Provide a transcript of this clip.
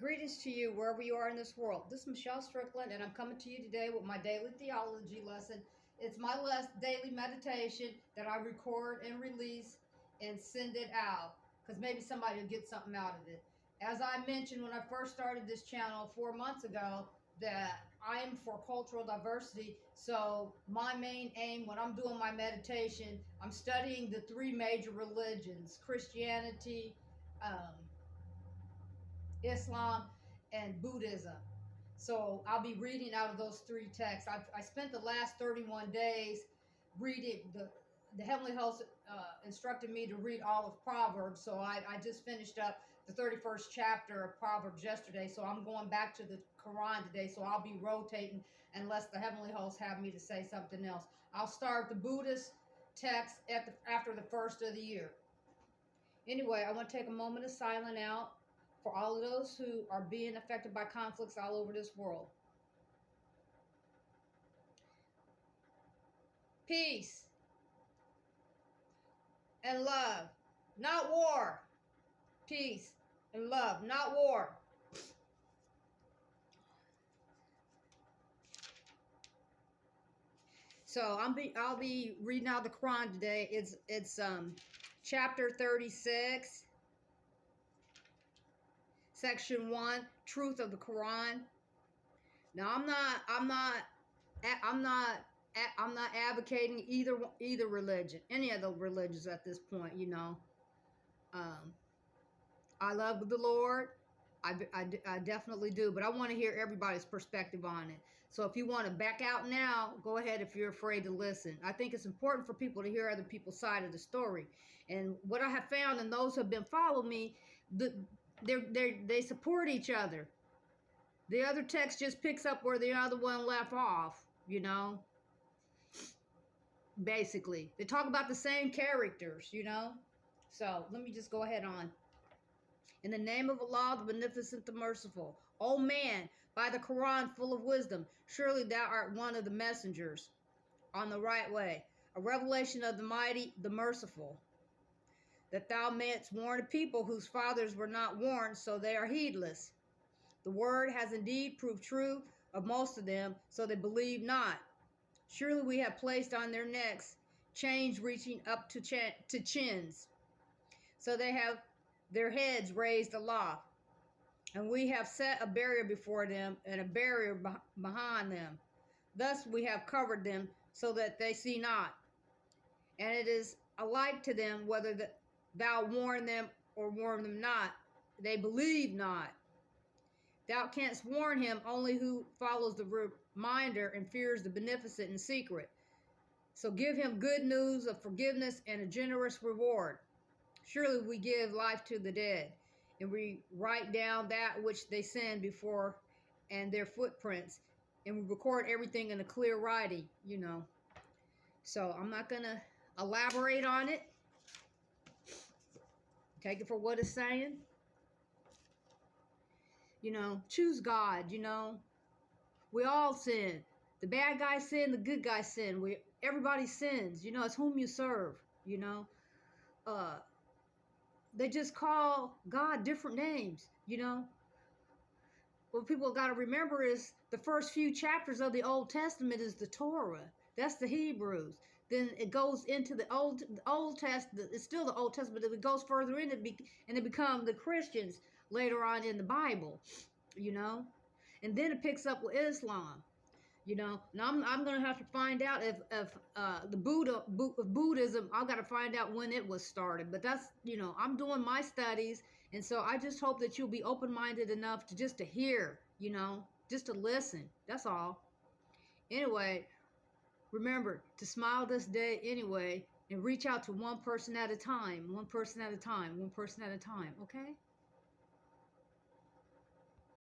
Greetings to you wherever you are in this world. This is Michelle Strickland, and I'm coming to you today with my daily theology lesson. It's my last daily meditation that I record and release and send it out because maybe somebody will get something out of it. As I mentioned when I first started this channel 4 months ago, that I am for cultural diversity. So my main aim when I'm doing my meditation, I'm studying the three major religions: Christianity, Islam, and Buddhism. So I'll be reading out of those three texts. I spent the last 31 days reading the Heavenly Host instructed me to read all of Proverbs. So I just finished up the 31st chapter of Proverbs yesterday. So I'm going back to the Quran today. So I'll be rotating unless the Heavenly Host have me to say something else. I'll start the Buddhist text after the first of the year. Anyway, I want to take a moment of silence out for all of those who are being affected by conflicts all over this world. Peace and love, not war. Peace and love, not war. So I'll be reading out the Quran today. It's chapter 36. Section 1, truth of the Quran. Now I'm not advocating either religion, any of the religions at this point. I love the Lord. I definitely do, but I want to hear everybody's perspective on it. So if you want to back out now, go ahead if you're afraid to listen. I think it's important for people to hear other people's side of the story. And what I have found, and those who have been following me, they support each other. The other text just picks up where the other one left off, basically. They talk about the same characters, So let me just go ahead on. In the name of Allah, the Beneficent, the Merciful. O man, by the Quran full of wisdom, surely thou art one of the messengers on the right way, a revelation of the Mighty, the Merciful, that thou mayest warn a people whose fathers were not warned, so they are heedless. The word has indeed proved true of most of them, so they believe not. Surely we have placed on their necks chains reaching up to chins, so they have their heads raised aloft. And we have set a barrier before them and a barrier behind them. Thus we have covered them so that they see not. And it is alike to them whether thou warn them or warn them not. They believe not. Thou canst warn him only who follows the reminder and fears the Beneficent in secret. So give him good news of forgiveness and a generous reward. Surely we give life to the dead, and we write down that which they sinned before and their footprints, and we record everything in a clear writing, So I'm not going to elaborate on it. Take it for what it's saying. Choose God, We all sin. The bad guy sin, the good guy sin. Everybody sins, it's whom you serve, They just call God different names, What people got to remember is the first few chapters of the Old Testament is the Torah. That's the Hebrews. Then it goes into the Old Testament. It's still the Old Testament, but it goes further in it, and it becomes the Christians later on in the Bible, And then it picks up with Islam, Now I'm going to have to find out if Buddhism, I've got to find out when it was started. But that's, I'm doing my studies, and so I just hope that you'll be open-minded enough to just to hear, just to listen. That's all. Anyway, remember to smile this day anyway, and reach out to one person at a time, one person at a time, one person at a time, okay?